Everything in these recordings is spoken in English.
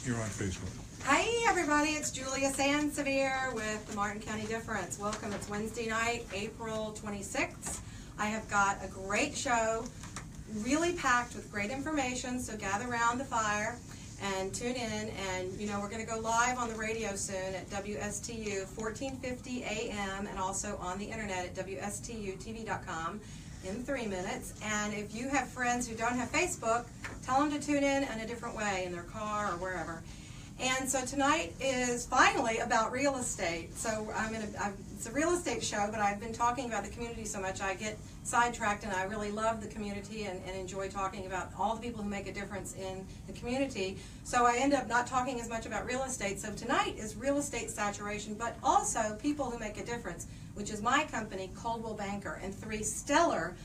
You're on Facebook. Hi everybody, it's Julia Sansevere with the Martin County Difference. Welcome. It's Wednesday night, April 26th. I have got a great show, really packed with great information, so gather around the fire and tune in. And you know, we're going to go live on the radio soon at WSTU 1450 AM and also on the internet at WSTUtv.com in 3 minutes. And if you have friends who don't have Facebook, tell them to tune in a different way in their car or wherever. And so tonight is finally about real estate. So it's a real estate show, but I've been talking about the community so much I get sidetracked, and I really love the community and enjoy talking about all the people who make a difference in the community. So I end up not talking as much about real estate. So tonight is real estate saturation, but also people who make a difference, which is my company, Coldwell Banker, and 3 stellar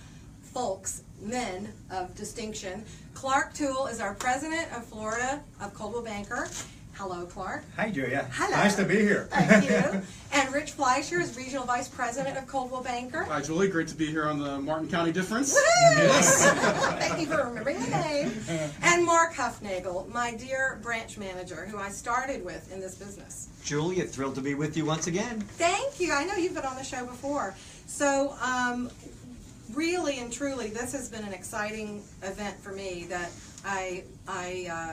folks, men of distinction. Clark Toole is our president of Florida of Coldwell Banker. Hello, Clark. Hi, Julia. Hello. Nice to be here. Thank you. And Rich Fleischer is regional vice president of Coldwell Banker. Hi, Julie. Great to be here on the Martin County Difference. Yes. Thank you for remembering the name. And Mark Hufnagel, my dear branch manager, who I started with in this business. Julia, thrilled to be with you once again. Thank you. I know you've been on the show before. So, really and truly, this has been an exciting event for me. That I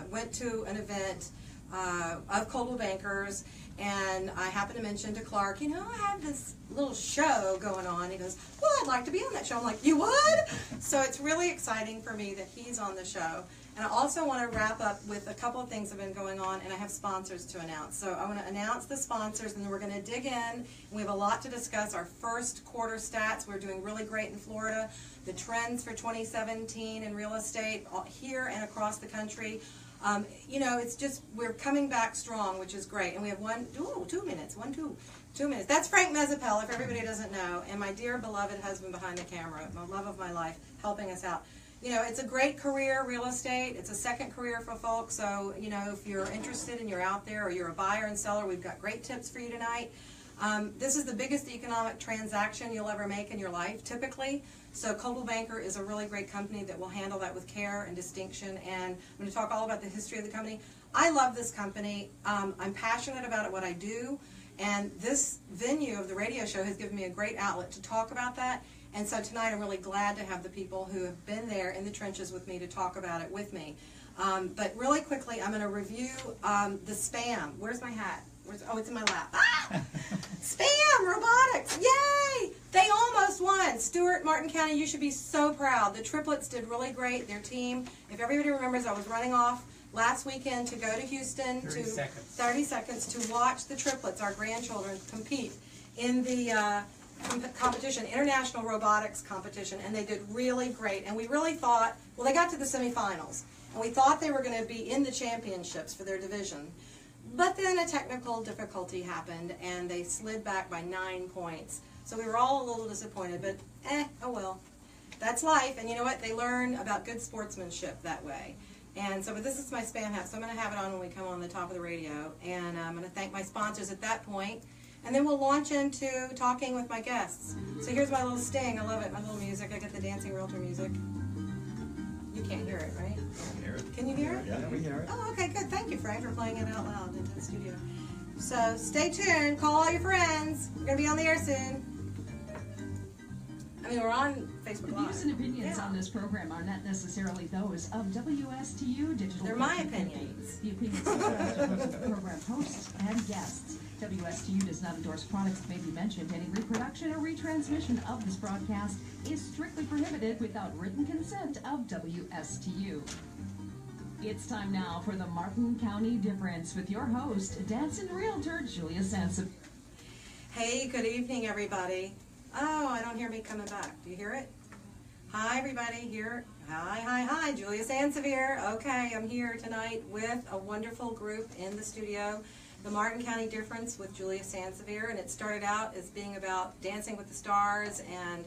went to an event of Coldwell Bankers, and I happened to mention to Clark, you know, I have this little show going on. He goes, well, I'd like to be on that show. I'm like, you would? So it's really exciting for me that he's on the show. And I also want to wrap up with a couple of things that have been going on, and I have sponsors to announce. So I want to announce the sponsors, and then we're going to dig in. And we have a lot to discuss. Our first quarter stats, we're doing really great in Florida. The trends for 2017 in real estate here and across the country. You know, it's just, we're coming back strong, which is great. And we have 2 minutes. That's Frank Mezzapel, if everybody doesn't know, and my dear beloved husband behind the camera, my love of my life, helping us out. You know, it's a great career, real estate. It's a second career for folks. So, you know, if you're interested and you're out there, or you're a buyer and seller, we've got great tips for you tonight. This is the biggest economic transaction you'll ever make in your life, typically. So Coldwell Banker is a really great company that will handle that with care and distinction. And I'm going to talk all about the history of the company. I love this company. I'm passionate about it, what I do. And this venue of the radio show has given me a great outlet to talk about that. And so tonight I'm really glad to have the people who have been there in the trenches with me to talk about it with me. But really quickly, I'm going to review the spam. Where's my hat? Oh, it's in my lap. Ah! Spam robotics, yay! They almost won. Stuart, Martin County, you should be so proud. The triplets did really great, their team. If everybody remembers, I was running off last weekend to go to Houston 30 seconds to watch the triplets, our grandchildren, compete in the competition, international robotics competition, and they did really great. And we really thought, well, they got to the semifinals, and we thought they were going to be in the championships for their division. But then a technical difficulty happened, and they slid back by 9 points. So we were all a little disappointed, but oh well. That's life, and you know what? They learn about good sportsmanship that way. And so, but this is my spam hat, so I'm going to have it on when we come on the top of the radio. And I'm going to thank my sponsors at that point. And then we'll launch into talking with my guests. So here's my little sting. I love it, my little music. I get the dancing realtor music. You can't hear it, right? Can you hear it? Yeah, we hear it. Oh, okay, good. Thank you, Frank, for playing it out loud into the studio. So stay tuned. Call all your friends. We're going to be on the air soon. I mean, we're on Facebook Live. The views and opinions on this program are not necessarily those of WSTU Digital. They're my opinions. The opinions of the program hosts and guests. WSTU does not endorse products that may be mentioned. Any reproduction or retransmission of this broadcast is strictly prohibited without written consent of WSTU. It's time now for the Martin County Difference with your host, dancing realtor Julia Sansevere. Hey, good evening, everybody. Oh, I don't hear me coming back. Do you hear it? Hi, everybody. Here. Hi. Julia Sansevere. Okay, I'm here tonight with a wonderful group in the studio. The Martin County Difference with Julia Sansevere, and it started out as being about Dancing with the Stars and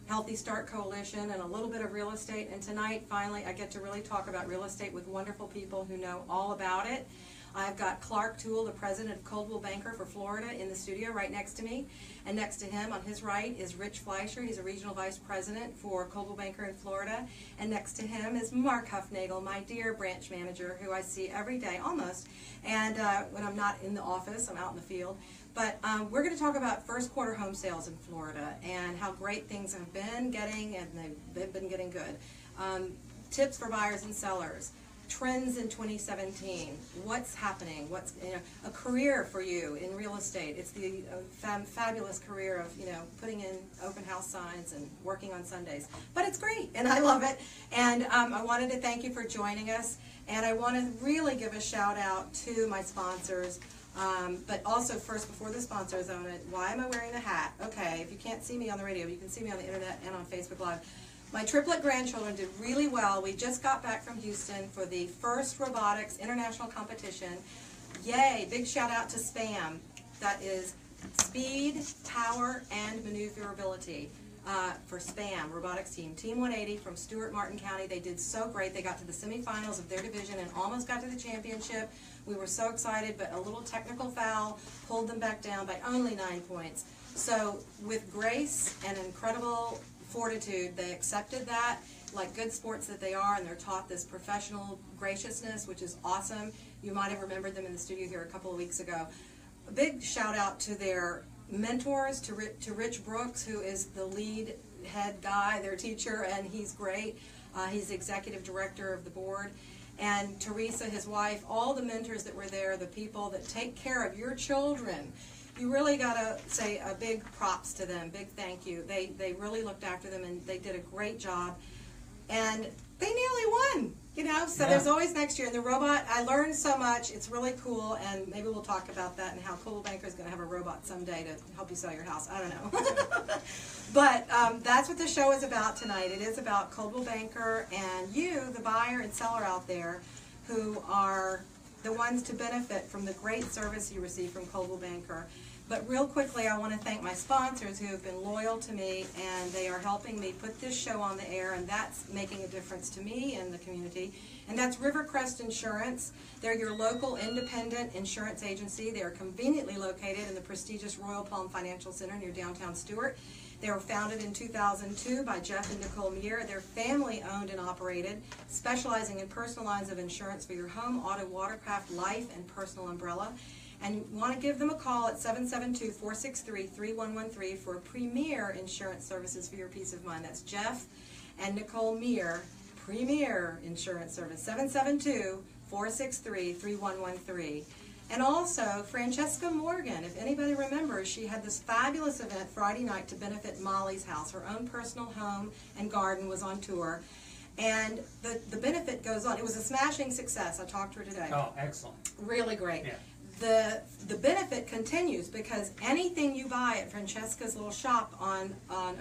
Healthy Start Coalition and a little bit of real estate. And tonight, finally, I get to really talk about real estate with wonderful people who know all about it. I've got Clark Toole, the president of Coldwell Banker for Florida, in the studio right next to me. And next to him, on his right, is Rich Fleischer. He's a regional vice president for Coldwell Banker in Florida. And next to him is Mark Hufnagel, my dear branch manager, who I see every day, almost. And when I'm not in the office, I'm out in the field. But we're going to talk about first quarter home sales in Florida and how great things have been getting, and they've been getting good. Tips for buyers and sellers, trends in 2017, what's happening, what's a career for you in real estate. It's the fabulous career of putting in open house signs and working on Sundays. But it's great, and I love it. And I wanted to thank you for joining us, and I want to really give a shout out to my sponsors. But also first, before the sponsors, why am I wearing the hat? Okay, if you can't see me on the radio, you can see me on the internet and on Facebook Live. My triplet grandchildren did really well. We just got back from Houston for the first robotics international competition. Yay, big shout out to SPAM. That is Speed, Power, and Maneuverability. For SPAM, robotics team. Team 180 from Stuart, Martin County. They did so great. They got to the semifinals of their division and almost got to the championship. We were so excited, but a little technical foul pulled them back down by only 9 points. So with grace and incredible fortitude, they accepted that, like good sports that they are, and they're taught this professional graciousness, which is awesome. You might have remembered them in the studio here a couple of weeks ago. A big shout out to their mentors, to Rich Brooks, who is the lead head guy, their teacher, and he's great. He's the executive director of the board. And Teresa, his wife, all the mentors that were there, the people that take care of your children. You really got to say a big props to them, big thank you. They really looked after them, and they did a great job. And they nearly won, so there's always next year. And the robot, I learned so much. It's really cool, and maybe we'll talk about that and how Coldwell Banker is going to have a robot someday to help you sell your house. I don't know. But that's what the show is about tonight. It is about Coldwell Banker and you, the buyer and seller out there, who are the ones to benefit from the great service you receive from Coldwell Banker. But real quickly, I want to thank my sponsors who have been loyal to me, and they are helping me put this show on the air, and that's making a difference to me and the community. And that's Rivercrest Insurance. They're your local independent insurance agency. They are conveniently located in the prestigious Royal Palm Financial Center near downtown Stuart. They were founded in 2002 by Jeff and Nicole Muir. They're family owned and operated, specializing in personal lines of insurance for your home, auto, watercraft, life, and personal umbrella. And you want to give them a call at 772-463-3113 for premier insurance services for your peace of mind. That's Jeff and Nicole Muir, Premier Insurance Service, 772-463-3113. And also, Francesca Morgan, if anybody remembers, she had this fabulous event Friday night to benefit Molly's house. Her own personal home and garden was on tour. And the benefit goes on. It was a smashing success. I talked to her today. Oh, excellent. Really great. Yeah. The benefit continues because anything you buy at Francesca's little shop on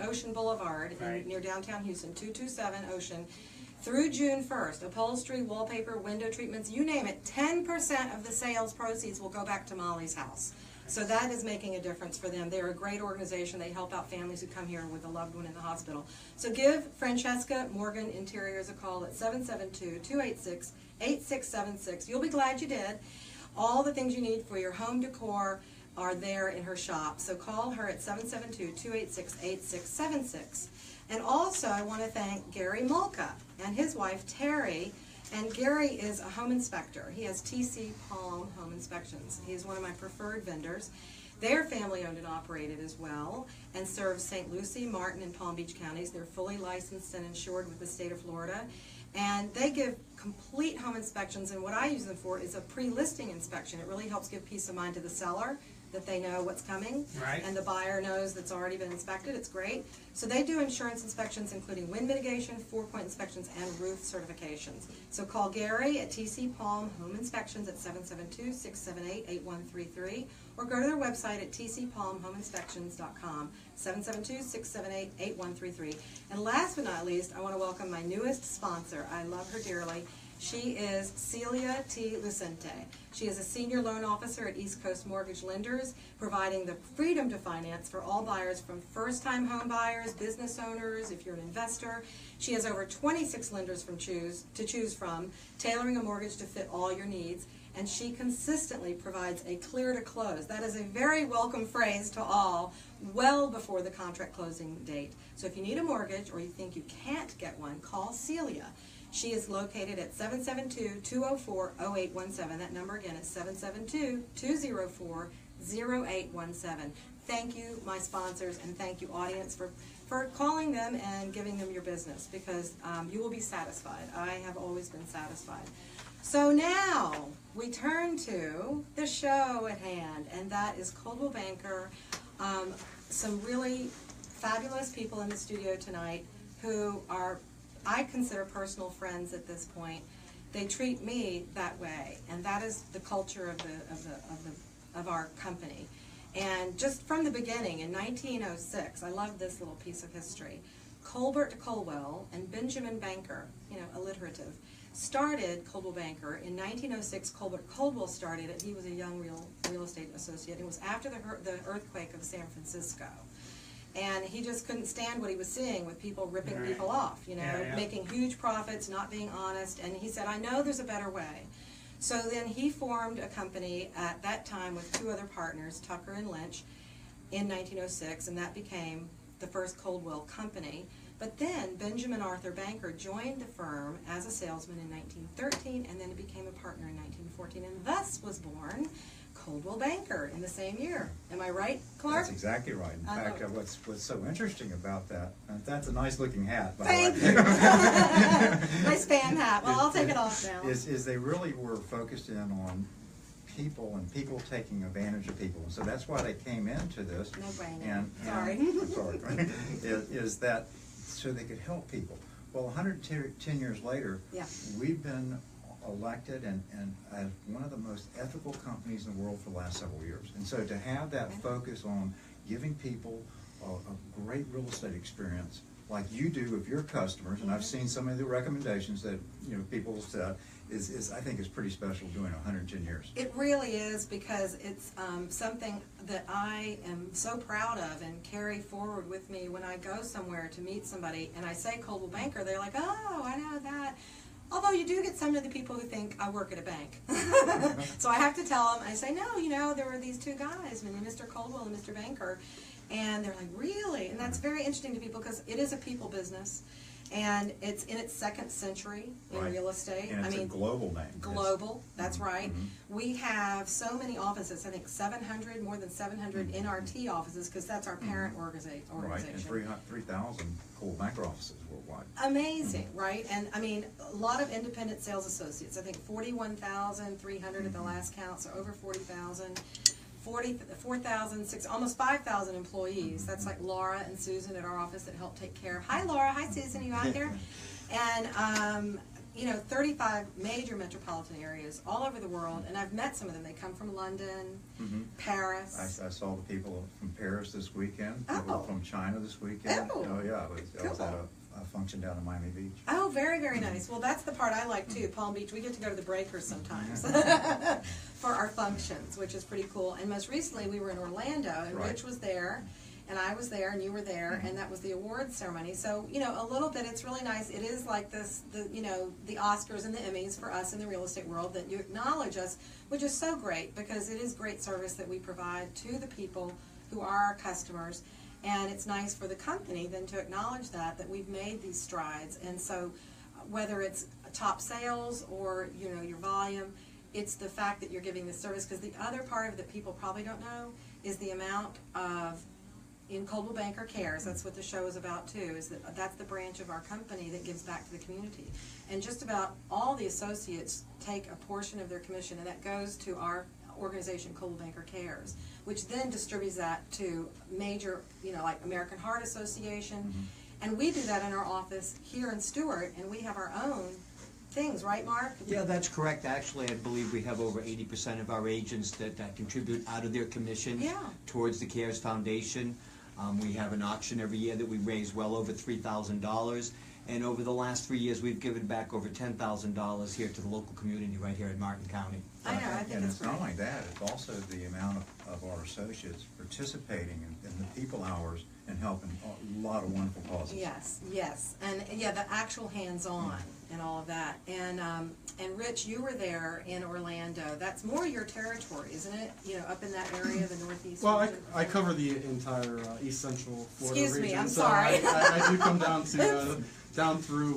Ocean Boulevard near downtown Houston, 227 Ocean, through June 1st, upholstery, wallpaper, window treatments, you name it, 10% of the sales proceeds will go back to Molly's house. So that is making a difference for them. They're a great organization. They help out families who come here with a loved one in the hospital. So give Francesca Morgan Interiors a call at 772-286-8676. You'll be glad you did. All the things you need for your home decor are there in her shop. So call her at 772-286-8676. And also, I want to thank Gary Mulca and his wife, Terry. And Gary is a home inspector. He has TC Palm Home Inspections. He is one of my preferred vendors. They're family owned and operated as well and serve St. Lucie, Martin, and Palm Beach counties. They're fully licensed and insured with the state of Florida. And they give complete home inspections, and what I use them for is a pre-listing inspection. It really helps give peace of mind to the seller that they know what's coming, and the buyer knows that's already been inspected. It's great. So they do insurance inspections, including wind mitigation, 4-point inspections, and roof certifications. So call Gary at TC Palm Home Inspections at 772-678-8133, or go to their website at tcpalmhomeinspections.com, 772-678-8133. And last but not least, I want to welcome my newest sponsor. I love her dearly. She is Celia T. Lucente. She is a senior loan officer at East Coast Mortgage Lenders, providing the freedom to finance for all buyers, from first-time home buyers, business owners, if you're an investor. She has over 26 lenders to choose from, tailoring a mortgage to fit all your needs. and she consistently provides a clear to close. That is a very welcome phrase to all, well before the contract closing date. So if you need a mortgage or you think you can't get one, call Celia. She is located at 772-204-0817. That number again is 772-204-0817. Thank you, my sponsors, and thank you, audience, for calling them and giving them your business, because you will be satisfied. I have always been satisfied. So now we turn to the show at hand, and that is Coldwell Banker. Some really fabulous people in the studio tonight who are, I consider, personal friends at this point. They treat me that way, and that is the culture of our company. And just from the beginning, in 1906, I love this little piece of history. Colbert Coldwell and Benjamin Banker, alliterative, started Coldwell Banker. In 1906, Coldwell started it. He was a young real estate associate. It was after the earthquake of San Francisco. And he just couldn't stand what he was seeing with people ripping people off, making huge profits, not being honest. And he said, I know there's a better way. So then he formed a company at that time with two other partners, Tucker and Lynch, in 1906, and that became the first Coldwell company. But then Benjamin Arthur Banker joined the firm as a salesman in 1913, and then he became a partner in 1914, and thus was born Coldwell Banker in the same year. Am I right, Clark? That's exactly right. In fact, what's so interesting about that, that's a nice looking hat, by Thank the way. you. Nice fan hat. Well, I'll take it off now. Is they really were focused in on people and people taking advantage of people. And so that's why they came into this. No brainer. And Sorry. I'm sorry. is that so they could help people. Well, 110 years later, we've been elected and as one of the most ethical companies in the world for the last several years. And so to have that focus on giving people a great real estate experience like you do with your customers, and I've seen some of the recommendations that people said, is I think is pretty special doing 110 years. It really is, because it's something that I am so proud of and carry forward with me when I go somewhere to meet somebody and I say Coldwell Banker, they're like, oh, I know that. Although you do get some of the people who think I work at a bank. So I have to tell them, I say, no, there were these two guys, Mr. Coldwell and Mr. Banker, and they're like, really? And that's very interesting to people, because it is a people business, and it's in its second century in real estate. And it's a global name. Global, that's right. We have so many offices, I think 700, more than 700 NRT offices, because that's our parent organization. Right, and 3,000 Coldwell Banker offices worldwide. Amazing, right? And I mean, a lot of independent sales associates. I think 41,300 at the last count, so over 40,000. 4,000, almost 5,000 employees. That's like Laura and Susan at our office that help take care of. Hi, Laura. Hi, Susan. Are you out there? And 35 major metropolitan areas all over the world, and I've met some of them. They come from London, Paris. I saw the people from Paris this weekend. People from China this weekend. Oh, yeah, I was at a function down in Miami Beach. Oh, very, very nice. Well, that's the part I like too, Palm Beach. We get to go to the breakers sometimes for our functions, which is pretty cool. And most recently we were in Orlando, and Rich was there, and I was there, and you were there, and that was the awards ceremony. So, a little bit, it's really nice. It is like this, the Oscars and the Emmys for us in the real estate world, that you acknowledge us, which is so great, because it is great service that we provide to the people who are our customers. And it's nice for the company then to acknowledge that we've made these strides. And so whether it's top sales or your volume, it's the fact that you're giving this service. Because the other part of it that people probably don't know is the amount of, in Coldwell Banker Cares, that's what the show is about too, is that's the branch of our company that gives back to the community. And just about all the associates take a portion of their commission, and that goes to our organization, Coldwell Banker Cares, which then distributes that to major, like American Heart Association. And we do that in our office here in Stuart, and we have our own things, right, Mark? Yeah, that's correct. Actually, I believe we have over 80% of our agents that contribute out of their commission towards the CARES Foundation. We have an auction every year that we raise well over $3,000. And over the last 3 years, we've given back over $10,000 here to the local community right here in Martin County. I know, I think and it's not only that, it's also the amount of our associates participating in the people hours and helping a lot of wonderful causes. Yes, and the actual hands-on. and all of that. And Rich, you were there in Orlando. That's more your territory, isn't it? You know, up in that area, the Northeast. Well, region. I cover the entire East Central Florida Excuse region. me, I'm so sorry. I do come down to down through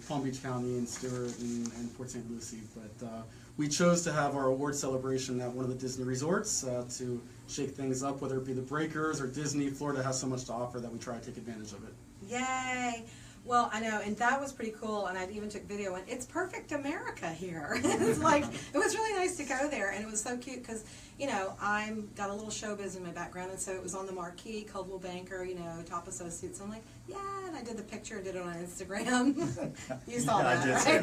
Palm Beach County and Stuart and Port St. Lucie, but we chose to have our award celebration at one of the Disney resorts to shake things up, whether it be the Breakers or Disney. Florida has so much to offer that we try to take advantage of it. Yay! Well, I know, and that was pretty cool, and I even took video, and it's perfect America here. It's like, it was really nice to go there, and it was so cute, because, you know, I'm got a little showbiz in my background, and so it was on the marquee, Coldwell Banker, you know, top associates. I'm like, yeah, and I did the picture and did it on Instagram. You saw Yeah, that, I did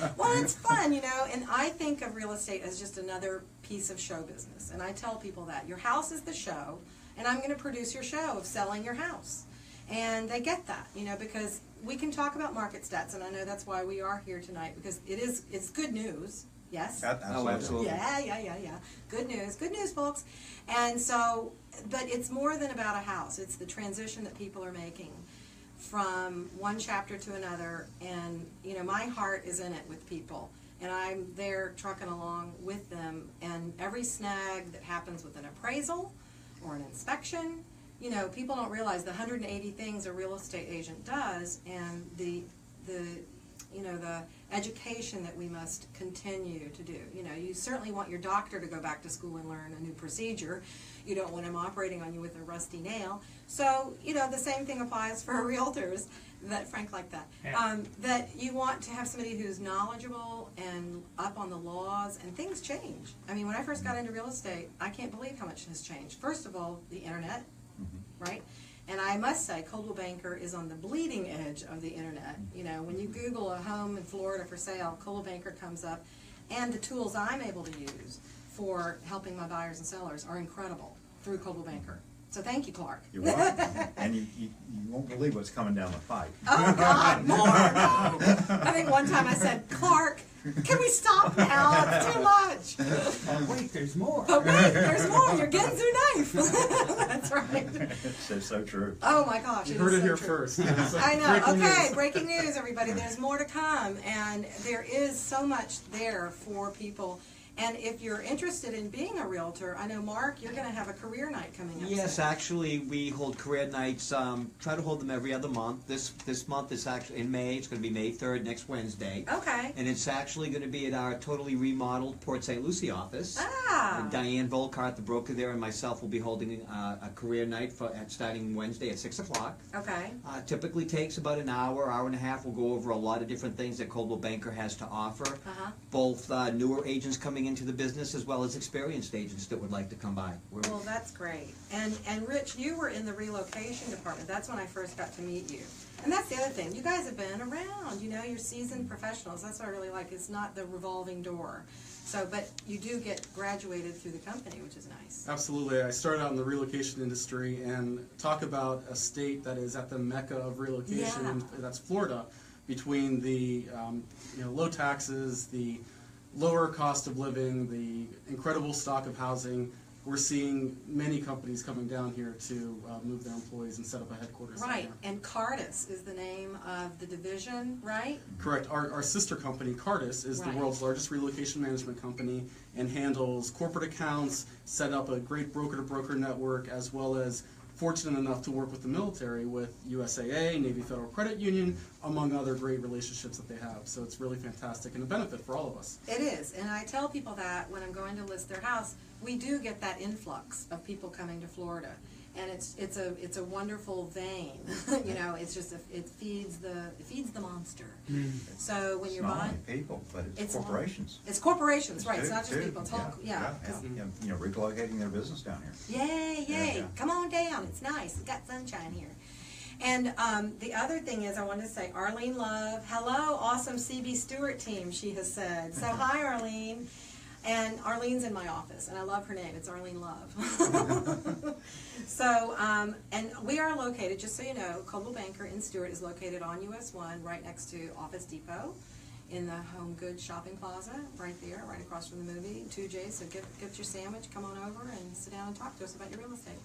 right? Well, it's fun, you know, and I think of real estate as just another piece of show business, and I tell people that. Your house is the show, and I'm going to produce your show of selling your house. And they get that, you know, because we can talk about market stats, and I know that's why we are here tonight, because it's good news. Yes? Oh, absolutely. Yeah. Good news, folks. And so, but it's more than about a house. It's the transition that people are making from one chapter to another, and, you know, my heart is in it with people, and I'm there trucking along with them, and every snag that happens with an appraisal or an inspection, you know, people don't realize the 180 things a real estate agent does, and the you know, the education that we must continue to do. You know, you certainly want your doctor to go back to school and learn a new procedure. You don't want him operating on you with a rusty nail. So, you know, the same thing applies for realtors. That Frank like that. Yeah. That you want to have somebody who's knowledgeable and up on the laws, and things change. I mean, when I first got into real estate, I can't believe how much has changed. First of all, the internet. Right? And I must say, Coldwell Banker is on the bleeding edge of the internet. You know, when you Google a home in Florida for sale, Coldwell Banker comes up, and the tools I'm able to use for helping my buyers and sellers are incredible through Coldwell Banker. So thank you, Clark. You're welcome. And you won't believe what's coming down the pipe. Oh, God, more! No. I think one time I said, Clark, can we stop now? It's too much. Oh, wait, there's more. But wait, there's more. You're getting through knife. That's right. It's so true. Oh my gosh. You heard it so here true. first. So I know. breaking Okay, news. breaking news, everybody. There's more to come, and there is so much there for people. And if you're interested in being a realtor, I know, Mark, you're going to have a career night coming up. Yes, soon. actually, we hold career nights. Try to hold them every other month. This month is actually in May. It's going to be May 3rd, next Wednesday. Okay. And it's actually going to be at our totally remodeled Port St. Lucie office. Ah. Diane Volkart, the broker there, and myself will be holding a career night starting Wednesday at 6 o'clock. Okay. Typically takes about an hour, hour and a half. We'll go over a lot of different things that Coldwell Banker has to offer. Uh-huh. Both newer agents coming into the business as well as experienced agents that would like to come by. Well, that's great. And Rich, you were in the relocation department. That's when I first got to meet you. And that's the other thing. You guys have been around. You know, you're seasoned professionals. That's what I really like. It's not the revolving door. So, but you do get graduated through the company, which is nice. Absolutely. I started out in the relocation industry, and talk about a state that is at the mecca of relocation, Yeah. and that's Florida. Between the low taxes, the lower cost of living, the incredible stock of housing, we're seeing many companies coming down here to move their employees and set up a headquarters. Right. down here. And Cardis is the name of the division, right? Correct. Our sister company, Cardis, is Right. the world's largest relocation management company and handles corporate accounts, set up a great broker-to-broker network, as well as fortunate enough to work with the military, with USAA, Navy Federal Credit Union, among other great relationships that they have. So it's really fantastic and a benefit for all of us. It is. And I tell people that when I'm going to list their house, we do get that influx of people coming to Florida. And it's a wonderful vein. You know, it's just it feeds the monster. So when It's you're not buying, only people, but it's It's corporations. It's corporations, right? It's Too, not just too. people. It's all, yeah. 'Cause- And, you know, relocating their business down here. Yay, yay. Yeah. Come on down. It's nice. It's got sunshine here. And the other thing is, I wanted to say, Arlene Love, hello, awesome CB Stuart team, she has said. So hi, Arlene. And Arlene's in my office, and I love her name. It's Arlene Love. So, and we are located, just so you know, Coldwell Banker in Stuart is located on US 1, right next to Office Depot, in the Home Goods Shopping Plaza, right there, right across from the movie, 2J. So get your sandwich, come on over, and sit down and talk to us about your real estate.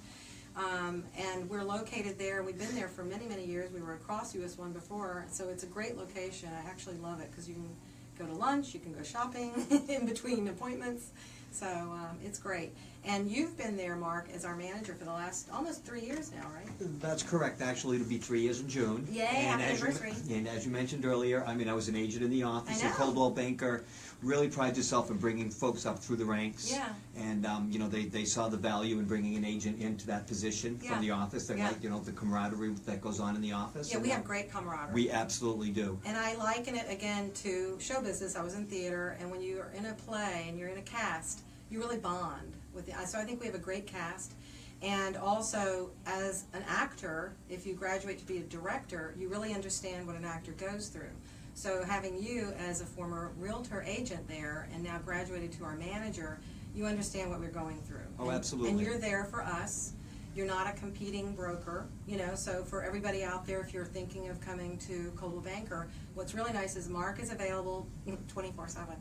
And we're located there. We've been there for many, many years. We were across US 1 before, so it's a great location. I actually love it because you can go to lunch, you can go shopping in between appointments. So it's great. And you've been there, Mark, as our manager for the last almost 3 years now, right? That's correct. Actually, it'll be 3 years in June. Yay, and happy as you, anniversary. and as you mentioned earlier, I mean, I was an agent in the office I at know. Coldwell Banker. Really prides itself in bringing folks up through the ranks. Yeah. And, you know, they saw the value in bringing an agent into that position Yeah. from the office. They Yeah. like, you know, the camaraderie that goes on in the office. Yeah, And, we have great camaraderie. We absolutely do. And I liken it again to show business. I was in theater, and when you're in a play and you're in a cast, you really bond with the. So I think we have a great cast. And also, as an actor, if you graduate to be a director, you really understand what an actor goes through. So having you as a former realtor agent there and now graduated to our manager, you understand what we're going through. Oh, absolutely. And you're there for us. You're not a competing broker, you know, so for everybody out there, if you're thinking of coming to Coldwell Banker, what's really nice is Mark is available 24/7.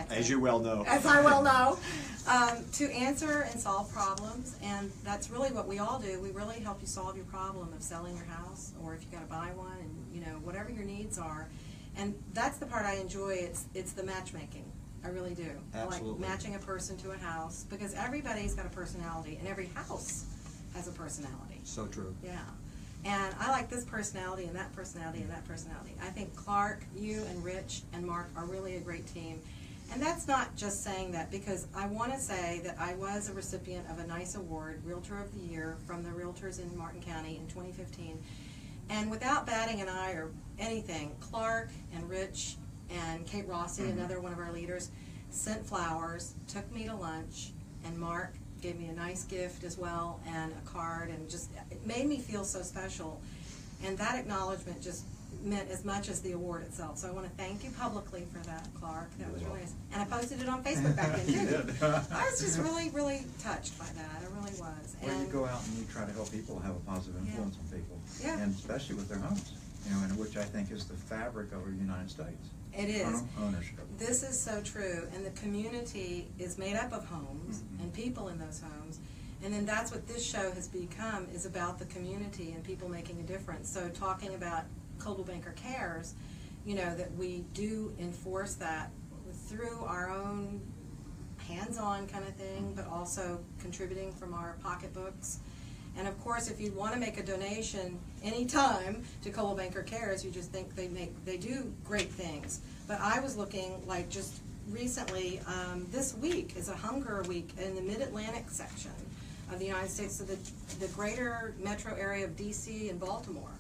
As you well know. As I well know, to answer and solve problems, and that's really what we all do. We really help you solve your problem of selling your house, or if you got to buy one, and you know, whatever your needs are. And that's the part I enjoy. It's the matchmaking. I really do. Absolutely. I like matching a person to a house, because everybody's got a personality, and every house has a personality. So true. Yeah. And I like this personality and that personality and that personality. I think Clark, you and Rich and Mark are really a great team. And that's not just saying that, because I want to say that I was a recipient of a nice award, Realtor of the Year, from the Realtors in Martin County in 2015. And without batting an eye or anything, Clark and Rich and Kate Rossi, another one of our leaders, sent flowers, took me to lunch, and Mark gave me a nice gift as well, and a card, and just, it made me feel so special. And that acknowledgement just meant as much as the award itself. So I want to thank you publicly for that, Clark. That was really nice. And I posted it on Facebook back then, too. I was just really, really touched by that. I really was. Well, you And go out and you try to help people have a positive influence on people. Yeah. And especially with their homes, you know, and which I think is the fabric of our United States. it is. Ownership. This is so true, and the community is made up of homes and people in those homes, and then that's what this show has become, is about the community and people making a difference. So talking about Coldwell Banker Cares, you know, that we do enforce that through our own hands-on kind of thing, but also contributing from our pocketbooks. And of course, if you want to make a donation anytime to Coldwell Banker Cares, you just think they do great things. But I was looking, like, just recently, this week is a hunger week in the Mid-Atlantic section of the United States, so the greater metro area of DC and Baltimore.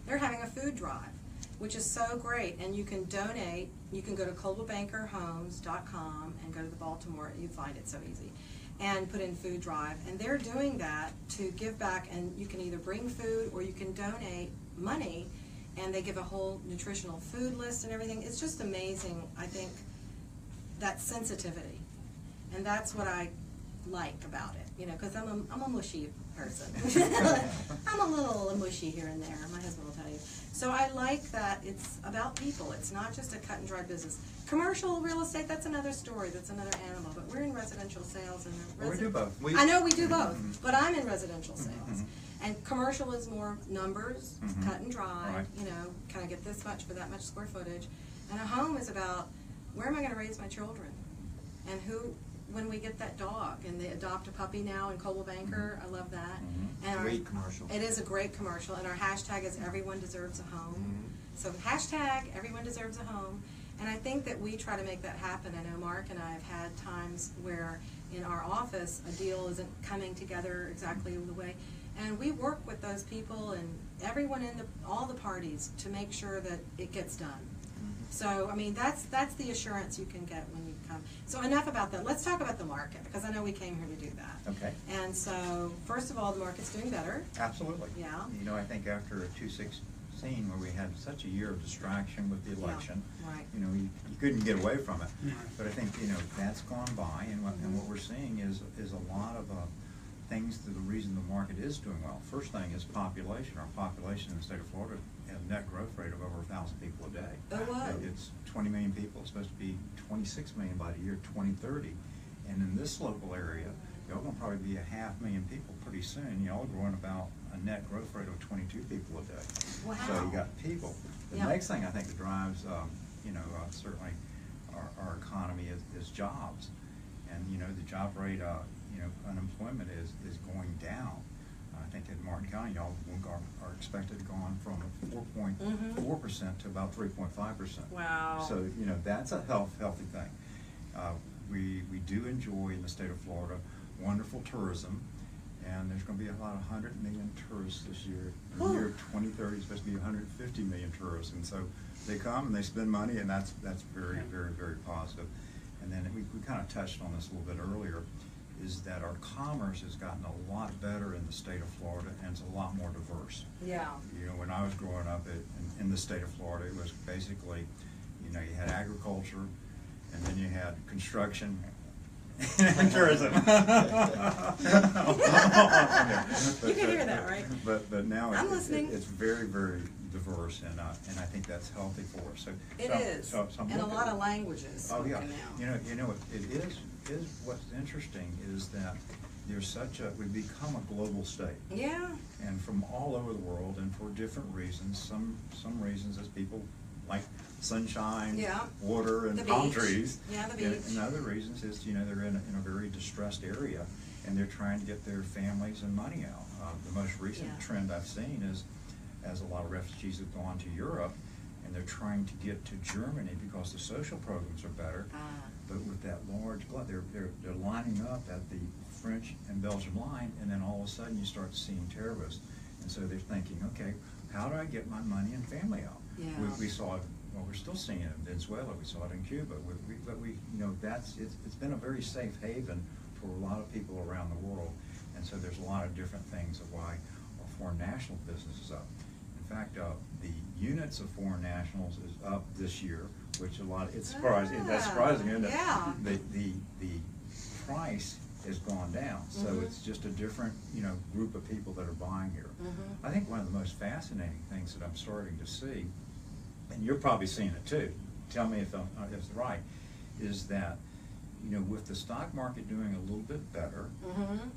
They're having a food drive, which is so great, and you can donate. You can go to coldwellbankerhomes.com and go to the Baltimore, you find it so easy, and put in food drive. And they're doing that to give back, and you can either bring food or you can donate money, and they give a whole nutritional food list and everything. It's just amazing, I think, that sensitivity. And that's what I like about it, you know, because I'm a mushy person. I'm a little mushy here and there, my husband will tell you. So I like that it's about people. It's not just a cut and dry business. Commercial real estate, that's another story, that's another animal, but we're in residential sales. And Well, we do both. I know we do both, but I'm in residential sales. And commercial is more numbers, cut and dry, Right. you know, can I get this much for that much square footage? And a home is about, where am I going to raise my children? And who, when we get that dog, and they adopt a puppy now in Coldwell Banker, I love that. And Great commercial. It is a great commercial, and our hashtag is everyone deserves a home. So hashtag everyone deserves a home. And I think that we try to make that happen. I know Mark and I have had times where in our office a deal isn't coming together exactly the way, and we work with those people and everyone in all the parties to make sure that it gets done. So, I mean, that's the assurance you can get when you come. So enough about that. Let's talk about the market, because I know we came here to do that. Okay. And so, first of all, the market's doing better. Absolutely. Yeah. You know, I think after 2016, where we had such a year of distraction with the election, Right. you know, you couldn't get away from it. But I think, you know, that's gone by, and what we're seeing is a lot of things to the reason the market is doing well. First thing is population. Our population in the state of Florida has a net growth rate of over 1,000 people a day. Oh, wow. It's 20 million people. It's supposed to be 26 million by the year 2030. And in this local area, y'all gonna probably be 500,000 people pretty soon. Y'all are growing about a net growth rate of 22 people a day. Wow. So you got people. The Yeah. next thing I think that drives, certainly our economy is jobs. And, the job rate, unemployment is going down. I think in Martin County, y'all are expected to go on from 4.4% to about 3.5%. Wow. So, that's a healthy thing. We do enjoy in the state of Florida wonderful tourism, and there's going to be about 100 million tourists this year. In the year 2030 is supposed to be 150 million tourists, and so they come and they spend money, and that's very, very, very positive. And then we kind of touched on this a little bit earlier, is that our commerce has gotten a lot better in the state of Florida, and it's a lot more diverse. Yeah. When I was growing up in the state of Florida, it was basically, you had agriculture, and then you had construction and tourism. You can hear that, right? But now I'm listening. it's very, very diverse, and I think that's healthy for us. So It is, and a lot of languages Oh, yeah. spoken now. It is what's interesting is that there's we've become a global state. Yeah. And from all over the world, and for different reasons. Some reasons is people like sunshine, Yeah. water, and The palm beach. trees. Yeah, the And- beach. And other reasons is, they're in a very distressed area, and they're trying to get their families and money out. The most recent Yeah. trend I've seen is, as a lot of refugees have gone to Europe, and they're trying to get to Germany because the social programs are better. But with that large glut, they're lining up at the French and Belgian line, and then all of a sudden you start seeing terrorists. And so they're thinking, okay, how do I get my money and family out? Yeah. We saw it, well, we're still seeing it in Venezuela, we saw it in Cuba, it's been a very safe haven for a lot of people around the world. And so there's a lot of different things of why our foreign national business is up. In fact, the units of foreign nationals is up this year, which it's surprising. That's surprising, isn't it? Yeah. The price has gone down, so it's just a different group of people that are buying here. I think one of the most fascinating things that I'm starting to see, and you're probably seeing it too. Tell me if it's right, is that with the stock market doing a little bit better,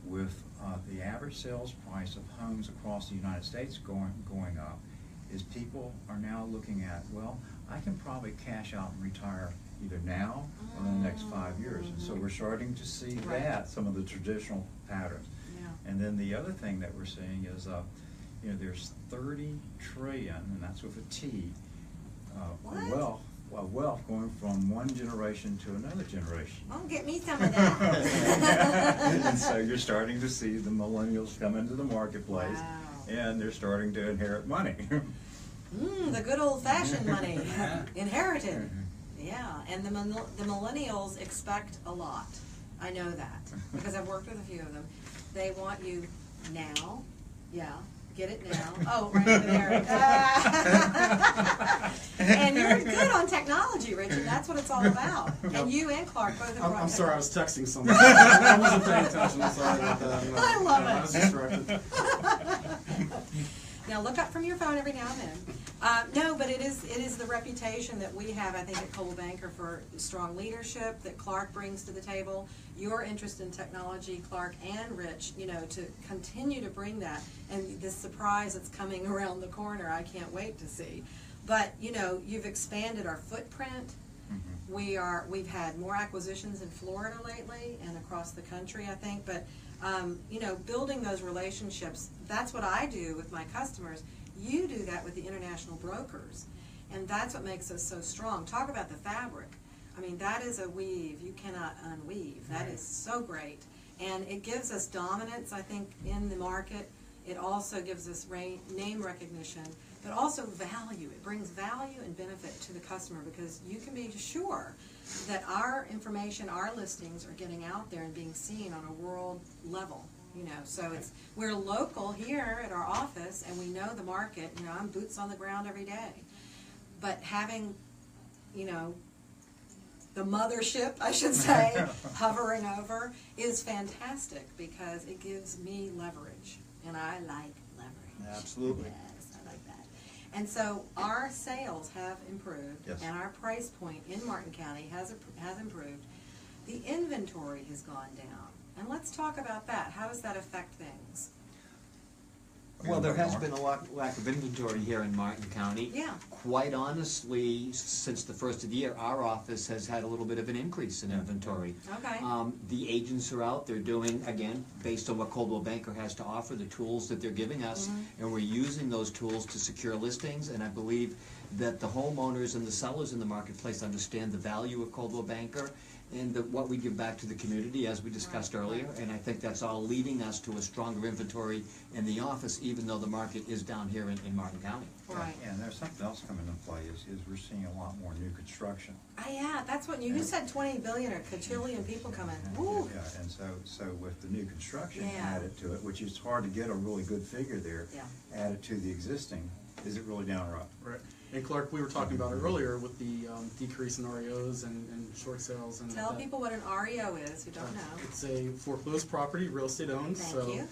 with the average sales price of homes across the United States going up, is people are now looking at, well, I can probably cash out and retire either now or in the next 5 years. And so we're starting to see some of the traditional patterns. Yeah. And then the other thing that we're seeing is, there's 30 trillion, and that's with a T, wealth going from one generation to another generation. Oh, get me some of that. And so you're starting to see the millennials come into the marketplace, and they're starting to inherit money. The good old-fashioned money, inherited. Yeah, and the millennials expect a lot. I know that, because I've worked with a few of them. They want you now. Yeah, get it now. Oh, right over there. And you're good on technology, Richard. That's what it's all about. And you and Clark both have I'm sorry, I was texting someone. I wasn't paying attention. I'm sorry about that. I love it. I was distracted. Now look up from your phone every now and then. No, but it is the reputation that we have, I think, at Coldwell Banker for strong leadership that Clark brings to the table. Your interest in technology, Clark and Rich, to continue to bring that, and this surprise that's coming around the corner, I can't wait to see. But you've expanded our footprint. We've had more acquisitions in Florida lately and across the country, I think. But building those relationships, that's what I do with my customers. You do that with the international brokers, and that's what makes us so strong. Talk about the fabric. I mean, that is a weave you cannot unweave. That is so great, and it gives us dominance, I think, in the market. It also gives us name recognition, but also value. It brings value and benefit to the customer, because you can be sure that our information, our listings are getting out there and being seen on a world level. So we're local here at our office, and we know the market. I'm boots on the ground every day. But having, the mothership, I should say, hovering over is fantastic, because it gives me leverage, and I like leverage. Absolutely. Yes, I like that. And so our sales have improved, and our price point in Martin County has improved. The inventory has gone down. And let's talk about that. How does that affect things? Well, there has been a lack of inventory here in Martin County. Yeah. Quite honestly, since the first of the year, our office has had a little bit of an increase in inventory. Okay. The agents are out, they're doing, again, based on what Coldwell Banker has to offer, the tools that they're giving us, and we're using those tools to secure listings, and I believe that the homeowners and the sellers in the marketplace understand the value of Coldwell Banker and what we give back to the community, as we discussed earlier, and I think that's all leading us to a stronger inventory in the office, even though the market is down here in Martin County. Right. And there's something else coming into play is we're seeing a lot more new construction. Yeah, that's what you said. 20 billion or quadrillion people coming. Woo. Yeah, and so with the new construction Yeah. added to it, which is hard to get a really good figure there, added to the existing, is it really down or up? Right. And Clark, we were talking about it earlier with the decrease in REOs and short sales. And Tell people what an REO is who don't know. It's a foreclosed property, real estate owned. Thank you.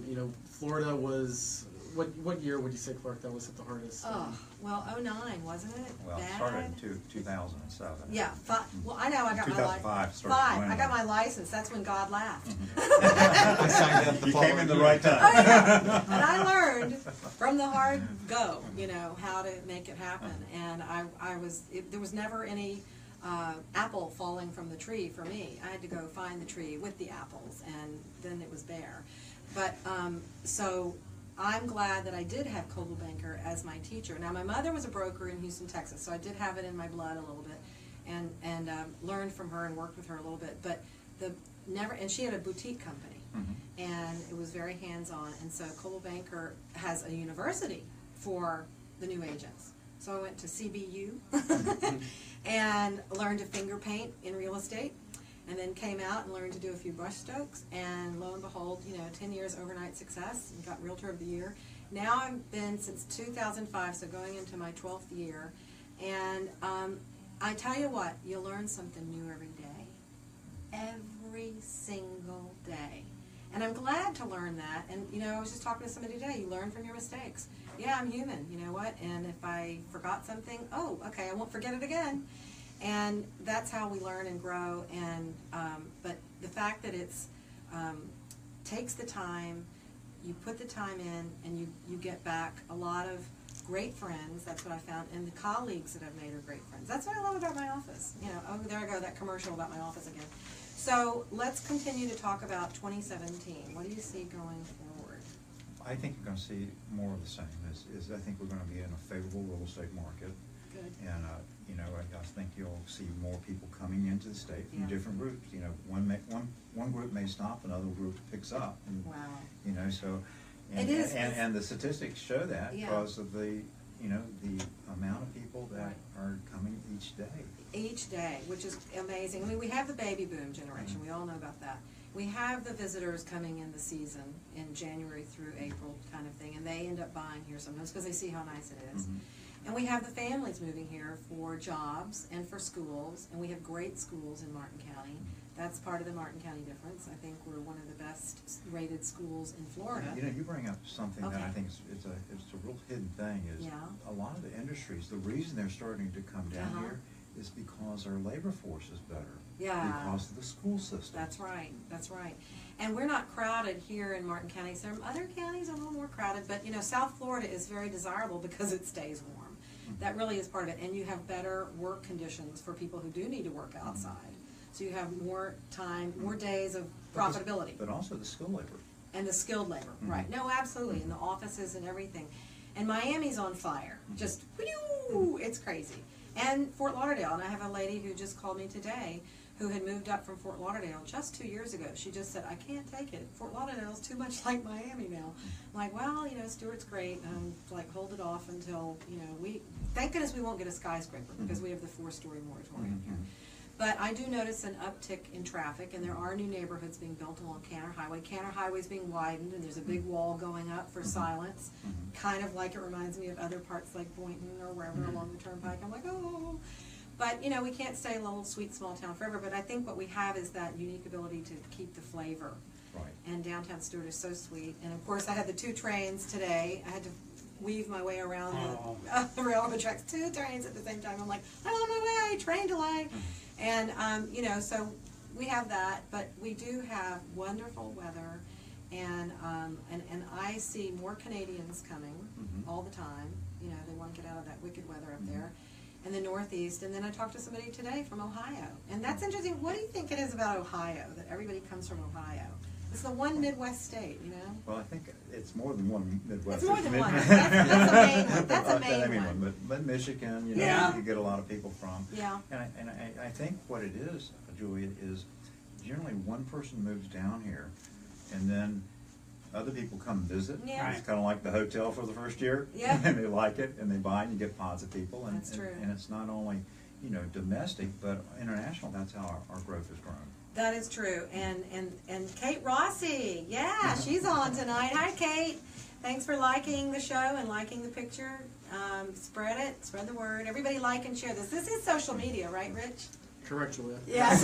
You know, Florida was, what year would you say, Clark, that was at the hardest? Oh, well, 09, wasn't it? Well, it Bad? started in 2007. Yeah, well, I know I got my 2005 license. started I winning. got my license. That's when God laughed. I signed up the You came in the following right year. time. Oh, yeah. And I learned from the hard go, you know, how to make it happen. And there was never any apple falling from the tree for me. I had to go find the tree with the apples, and then it was bare. But so I'm glad that I did have Coldwell Banker as my teacher. Now, my mother was a broker in Houston, Texas, so I did have it in my blood a little bit, and learned from her and worked with her a little bit. But and she had a boutique company, and it was very hands-on. And so Coldwell Banker has a university for the new agents. So I went to CBU and learned to finger paint in real estate. And then came out and learned to do a few brush strokes, and lo and behold, 10 years overnight success, and got Realtor of the Year. Now I've been since 2005, so going into my 12th year, and I tell you what, you learn something new every day. Every single day. And I'm glad to learn that, and I was just talking to somebody today, you learn from your mistakes. Yeah, I'm human, you know what, and if I forgot something, oh, okay, I won't forget it again. And that's how we learn and grow. And but the fact that it's takes the time, you put the time in, and you get back a lot of great friends. That's what I found, and the colleagues that I've made are great friends. That's what I love about my office. Oh, there I go, that commercial about my office again. So let's continue to talk about 2017. What do you see going forward? I think you're going to see more of the same. I think we're going to be in a favorable real estate market. Good. And I think you'll see more people coming into the state from different groups. One group may stop, another group picks up. And, Wow. So It is. and the statistics show that because of the amount of people that are coming each day. Each day, which is amazing. I mean, we have the baby boom generation. We all know about that. We have the visitors coming in the season in January through April kind of thing, and they end up buying here sometimes because they see how nice it is. And we have the families moving here for jobs and for schools, and we have great schools in Martin County. That's part of the Martin County difference. I think we're one of the best rated schools in Florida. You bring up something that I think it's a real hidden thing is a lot of the industries, the reason they're starting to come down here is because our labor force is better. Yeah. Because of the school system. That's right. That's right. And we're not crowded here in Martin County. Some other counties are a little more crowded, but South Florida is very desirable because it stays warm. That really is part of it. And you have better work conditions for people who do need to work outside. So you have more time, more days of profitability. But also the skilled labor. And the skilled labor, right. No, absolutely. And the offices and everything. And Miami's on fire. Just, whew, it's crazy. And Fort Lauderdale. And I have a lady who just called me today who had moved up from Fort Lauderdale just 2 years ago. She just said, I can't take it. Fort Lauderdale's too much like Miami now. I'm like, well, Stuart's great. Like, hold it off until, thank goodness we won't get a skyscraper because we have the 4-story moratorium here. But I do notice an uptick in traffic, and there are new neighborhoods being built along Canner Highway. Canner Highway is being widened, and there's a big wall going up for silence, kind of like it reminds me of other parts like Boynton or wherever along the turnpike. I'm like, oh. But, we can't stay a little sweet small town forever, but I think what we have is that unique ability to keep the flavor. Right. And downtown Stuart is so sweet. And, of course, I had the 2 trains today. I had to weave my way around the railroad tracks, 2 trains at the same time. I'm like, I'm on my way, train delay. And, so we have that, but we do have wonderful weather, and I see more Canadians coming all the time. You know, they want to get out of that wicked weather up there in the Northeast. And then I talked to somebody today from Ohio, and that's interesting. What do you think it is about Ohio that everybody comes from Ohio? It's the one Midwest state, you know? Well, I think it's more than one Midwest. It's more than one. That's a main one. That's a main one. But Michigan, you know, Yeah. you get a lot of people from. Yeah. And I think what it is, Julia, is generally one person moves down here, and then other people come visit. Yeah. It's kind of like the hotel for the first year. Yeah. And they like it, and they buy, and you get pods of people. And, That's true. And it's not only, you know, domestic, but international. That's how our growth has grown. That is true. And Kate Rossi, yeah, she's on tonight. Hi, Kate. Thanks for liking the show and liking the picture. Spread it, spread the word. Everybody like and share this. This is social media, right, Rich? Correct, Julia. Yes.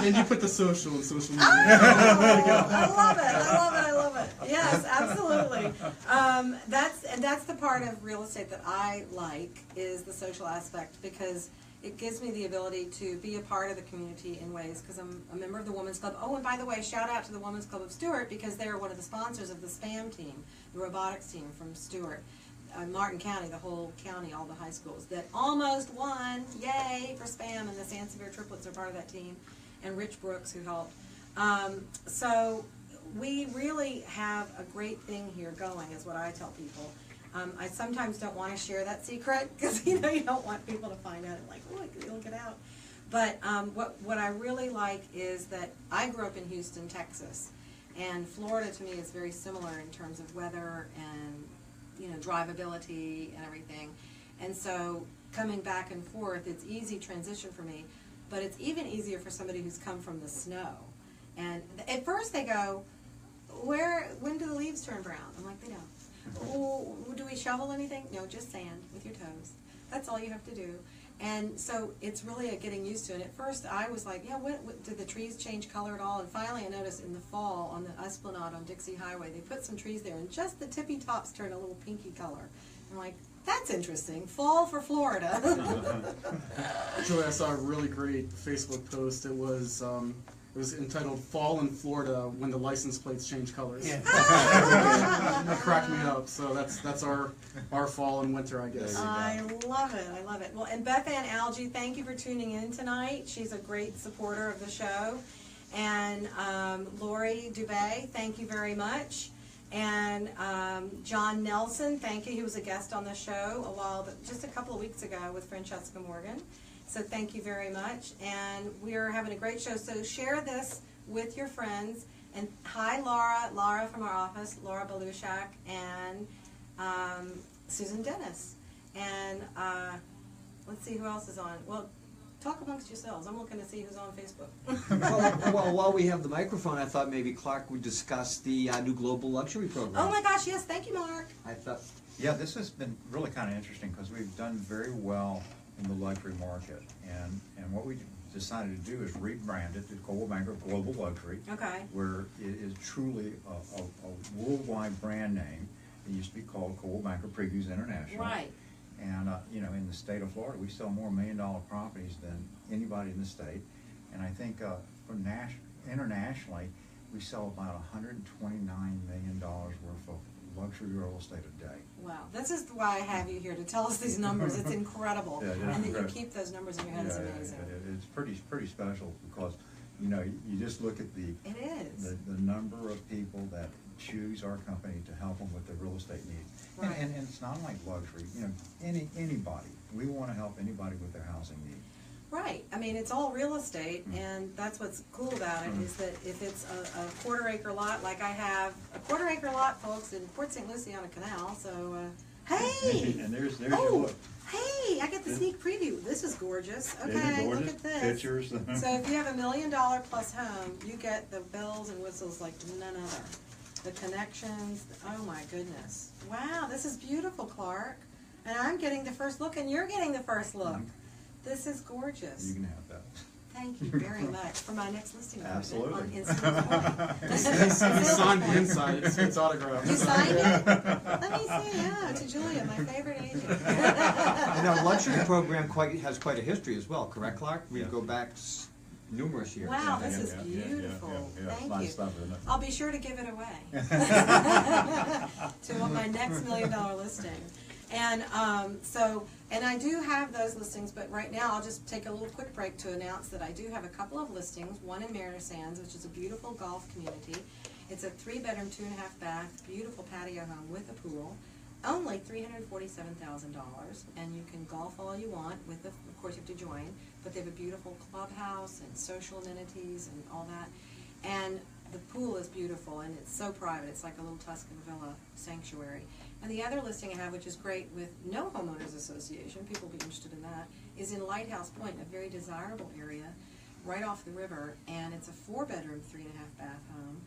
And you put the social in social media. Oh, I love it. I love it. I love it. Yes, absolutely. That's the part of real estate that I like, is the social aspect, because it gives me the ability to be a part of the community in ways, because I'm a member of the Women's Club. Oh, and by the way, shout out to the Women's Club of Stuart, because they are one of the sponsors of the SPAM team, the robotics team from Stuart. Martin County, the whole county, all the high schools that almost won, yay for SPAM, and the Sansevere triplets are part of that team, and Rich Brooks, who helped. So we really have a great thing here going, is what I tell people. I sometimes don't want to share that secret, because you know, you don't want people to find out and like, oh, look it out. But what I really like is that I grew up in Houston, Texas, and Florida to me is very similar in terms of weather and, you know, drivability and everything. And so coming back and forth, it's easy transition for me, but it's even easier for somebody who's come from the snow. And at first they go, when do the leaves turn brown? I'm like, they don't. Oh, do we shovel anything? No, just sand with your toes. That's all you have to do. And so it's really a getting used to it. At first I was like, yeah, what did the trees change color at all? And finally I noticed in the fall on the Esplanade on Dixie Highway, they put some trees there and just the tippy tops turn a little pinky color. I'm like, that's interesting. Fall for Florida. Julie, I saw a really great Facebook post. It was entitled "Fall in Florida When the License Plates Change Colors." Yeah. That cracked me up. So that's our fall and winter, I guess. I love it. I love it. Well, and Beth Ann Algie, thank you for tuning in tonight. She's a great supporter of the show. And Lori Dubay, thank you very much. And John Nelson, thank you. He was a guest on the show just a couple of weeks ago with Francesca Morgan. So thank you very much. And we're having a great show. So share this with your friends. And hi, Laura from our office, Laura Belushak, and Susan Dennis. And let's see who else is on. Well, talk amongst yourselves. I'm looking to see who's on Facebook. Well, while we have the microphone, I thought maybe Clark would discuss the new Global Luxury Program. Oh my gosh, yes, thank you, Mark. I thought. Yeah, this has been really kind of interesting, because we've done very well in the luxury market, and what we decided to do is rebrand it to Coldwell Banker Global Luxury. Okay. Where it is truly a worldwide brand name. It used to be called Coldwell Banker Previews International. Right. And you know, in the state of Florida, we sell more $1 million properties than anybody in the state. And I think internationally, we sell about $129 million worth of luxury real estate a day. Wow, this is why I have you here, to tell us these numbers. It's incredible. Yeah, it is and that incredible. you keep those numbers in your head is amazing. It's pretty special, because you know, you just look at the number of people that choose our company to help them with their real estate needs. Right. And it's not like luxury. You know, anybody. We want to help anybody with their housing needs. Right. I mean, it's all real estate, and that's what's cool about it, is that if it's a quarter-acre lot, like I have a quarter-acre lot, folks, in Port St. Lucie on a canal, so, hey! And there's your look. Hey, I get the sneak preview. This is gorgeous. Okay, Gorgeous. look at this. Pictures. So if you have $1 million plus home, you get the bells and whistles like none other. The connections, oh my goodness. Wow, this is beautiful, Clark. And I'm getting the first look, and you're getting the first look. This is gorgeous. You can have that. Thank you very much for my next listing appointment on Absolutely. Instant Point. He signed the inside. It's autographed. You signed it? Let me see. Yeah, to Julia, my favorite agent. And our luxury program has quite a history as well, correct, Clark? We go back numerous years. Wow, Yeah, this yeah, is yeah, beautiful. It's Thank nice you. stuff, isn't it? I'll be sure to give it away to my next $1 million listing. And and I do have those listings, but right now I'll just take a little quick break to announce that I do have a couple of listings. One in Mariner Sands, which is a beautiful golf community. It's a 3-bedroom, 2.5 bath, beautiful patio home with a pool. Only $347,000, and you can golf all you want. Of course, you have to join, but they have a beautiful clubhouse and social amenities and all that. And the pool is beautiful, and it's so private. It's like a little Tuscan villa sanctuary. And the other listing I have, which is great with no homeowners association, people will be interested in that, is in Lighthouse Point, a very desirable area right off the river, and it's a 4-bedroom, 3.5 bath home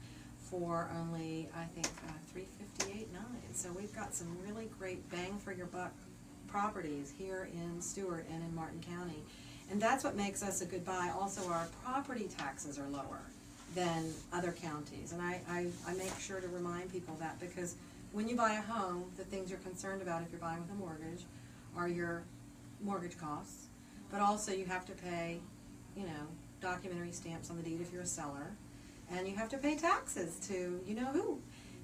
for only, I think, $358,900. So we've got some really great bang for your buck properties here in Stuart and in Martin County. And that's what makes us a good buy. Also, our property taxes are lower than other counties. And I make sure to remind people that, because when you buy a home, the things you're concerned about if you're buying with a mortgage are your mortgage costs, but also you have to pay, documentary stamps on the deed if you're a seller, and you have to pay taxes to you-know-who,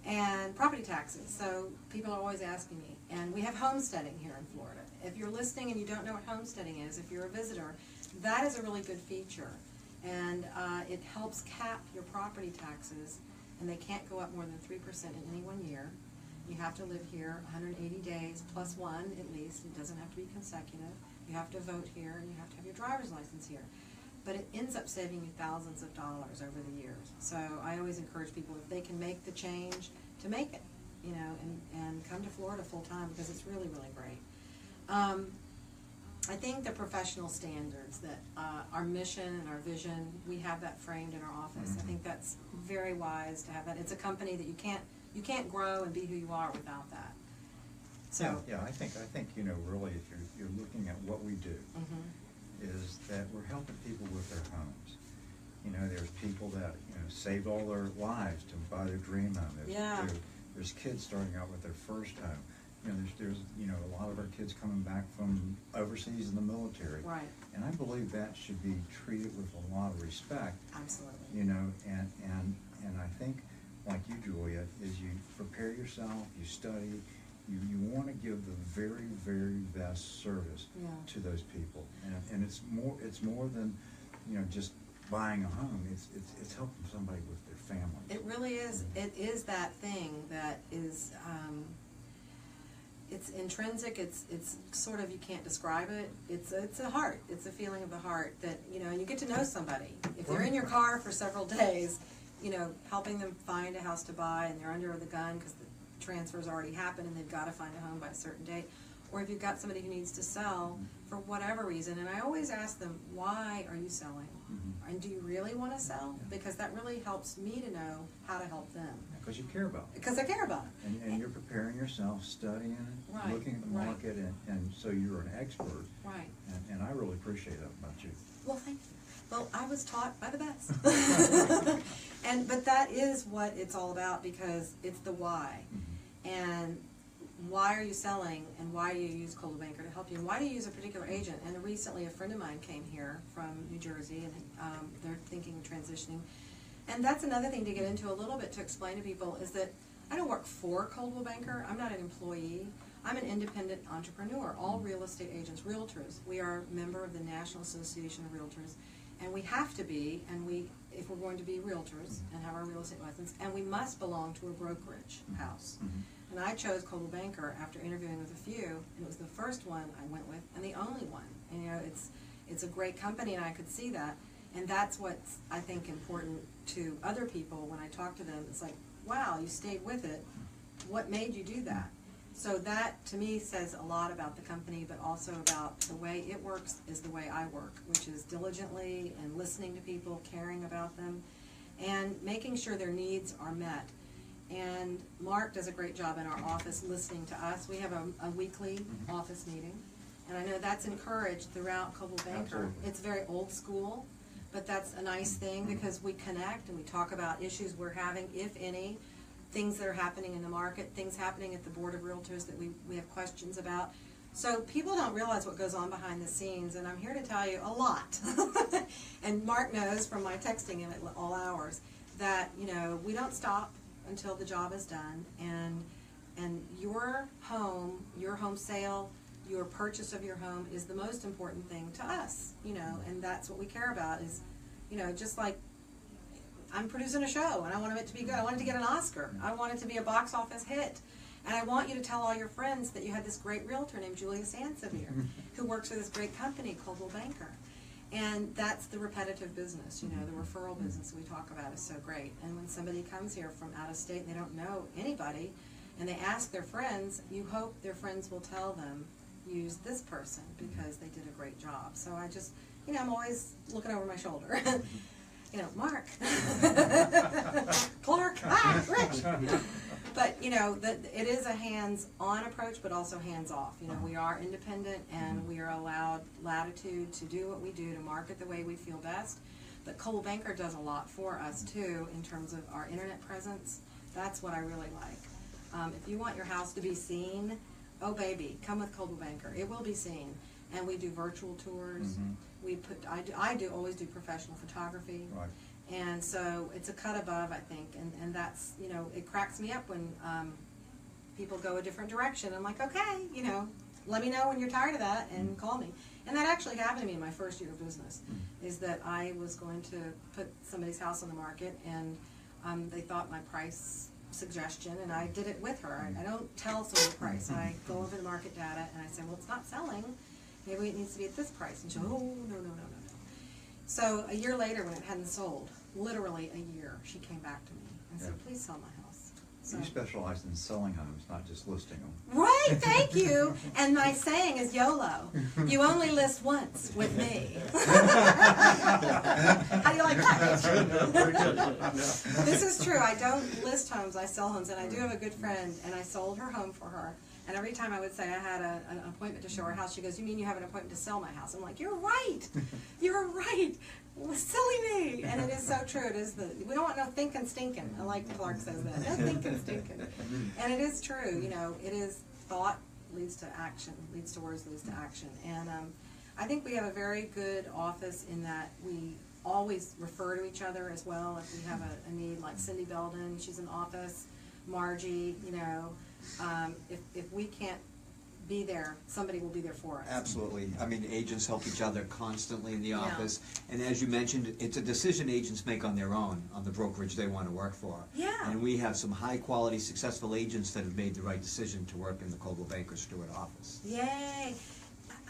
and property taxes. So people are always asking me, and we have homesteading here in Florida. If you're listening and you don't know what homesteading is, if you're a visitor, that is a really good feature, and it helps cap your property taxes, and they can't go up more than 3% in any 1 year. You have to live here 180 days plus one at least. It doesn't have to be consecutive. You have to vote here, and you have to have your driver's license here. But it ends up saving you thousands of dollars over the years. So I always encourage people, if they can make the change, to make it, and come to Florida full time, because it's really, really great. I think the professional standards that our mission and our vision, we have that framed in our office. I think that's very wise to have that. It's a company that you can't grow and be who you are without that. So yeah, I think really, if you're looking at what we do, is that we're helping people with their homes. There's people that saved all their lives to buy their dream home. There's kids starting out with their first home. There's a lot of our kids coming back from overseas in the military. Right. And I believe that should be treated with a lot of respect. Absolutely. And I think, like you, Julia, is you prepare yourself, you study, you want to give the very, very best service to those people. And it's more than just buying a home. It's helping somebody with their family. It really is. It is that thing that is. It's intrinsic. It's sort of, you can't describe it. It's a heart. It's a feeling of the heart that and you get to know somebody. If they're in your car for several days, helping them find a house to buy, and they're under the gun because the transfer's already happened and they've got to find a home by a certain date, or if you've got somebody who needs to sell for whatever reason. And I always ask them, why are you selling? And do you really want to sell? Because that really helps me to know how to help them. Because you care about it. Because I care about it. And you're preparing yourself, studying it, Right, looking at the right. market, and so you're an expert. Right. And I really appreciate that about you. Well, thank you. Well, I was taught by the best. But that is what it's all about, because it's the why. And why are you selling, and why do you use Coldwell Banker to help you, and why do you use a particular agent? And recently a friend of mine came here from New Jersey, and they're thinking of transitioning. And that's another thing to get into a little bit, to explain to people, is that I don't work for Coldwell Banker. I'm not an employee. I'm an independent entrepreneur. All real estate agents, realtors, we are a member of the National Association of Realtors, and we have to be, if we're going to be realtors and have our real estate license, and we must belong to a brokerage house. And I chose Coldwell Banker after interviewing with a few, and it was the first one I went with, and the only one. And it's a great company, and I could see that. And that's what's, I think, important to other people when I talk to them. It's like, wow, you stayed with it. What made you do that? So that, to me, says a lot about the company, but also about the way it works is the way I work, which is diligently and listening to people, caring about them, and making sure their needs are met. And Mark does a great job in our office listening to us. We have a weekly office meeting, and I know that's encouraged throughout Coldwell Banker. Absolutely. It's very old school, but that's a nice thing, because we connect and we talk about issues we're having, if any, things that are happening in the market, things happening at the Board of Realtors that we have questions about. So people don't realize what goes on behind the scenes, and I'm here to tell you a lot. And Mark knows from my texting him at all hours that, you know, we don't stop until the job is done, and your home sale, your purchase of your home is the most important thing to us, you know, and that's what we care about is, you know, just like I'm producing a show and I want it to be good. I want it to get an Oscar. I want it to be a box office hit. And I want you to tell all your friends that you had this great realtor named Julia Sansevere who works for this great company, Coldwell Banker. And that's the repetitive business, you know, the referral business we talk about is so great. And when somebody comes here from out of state and they don't know anybody and they ask their friends, you hope their friends will tell them, use this person because they did a great job. So I just, you know, I'm always looking over my shoulder. You know, Mark, Clark, Rich. But, you know, it is a hands-on approach, but also hands-off. You know, we are independent and we are allowed latitude to do what we do, to market the way we feel best. But Coldwell Banker does a lot for us, too, in terms of our internet presence. That's what I really like. If you want your house to be seen, oh, baby, come with Coldwell Banker. It will be seen. And we do virtual tours. We I always do professional photography. Right. And so it's a cut above, I think, and that's, you know, it cracks me up when people go a different direction. I'm like, okay, you know, let me know when you're tired of that and call me. And that actually happened to me in my first year of business, is that I was going to put somebody's house on the market, and they thought my price suggestion, and I did it with her. I don't tell someone the price. I go over the market data, and I say, well, it's not selling. Maybe it needs to be at this price. And she goes, oh, no. So a year later, when it hadn't sold, literally a year, she came back to me and said, please sell my house. So, you specialize in selling homes, not just listing them. right, thank you. And my saying is YOLO. You only list once with me. How do you like that? This is true. I don't list homes, I sell homes. And I do have a good friend, and I sold her home for her. And every time I would say I had an appointment to show her house, she goes, you mean you have an appointment to sell my house? I'm like, you're right. You're right. Well, silly me. And it is so true. It is we don't want no thinking stinking. I like Clark says that. No thinking stinking. And it is true. You know, it is thought leads to action, leads to words, leads to action. And I think we have a very good office in that we always refer to each other as well. If we have a need, like Cindy Belden, she's in office. Margie, you know. If we can't be there, somebody will be there for us. Absolutely. I mean, agents help each other constantly in the office. And as you mentioned, it's a decision agents make on their own, on the brokerage they want to work for. Yeah. And we have some high-quality, successful agents that have made the right decision to work in the Coldwell Banker Stuart office. Yay.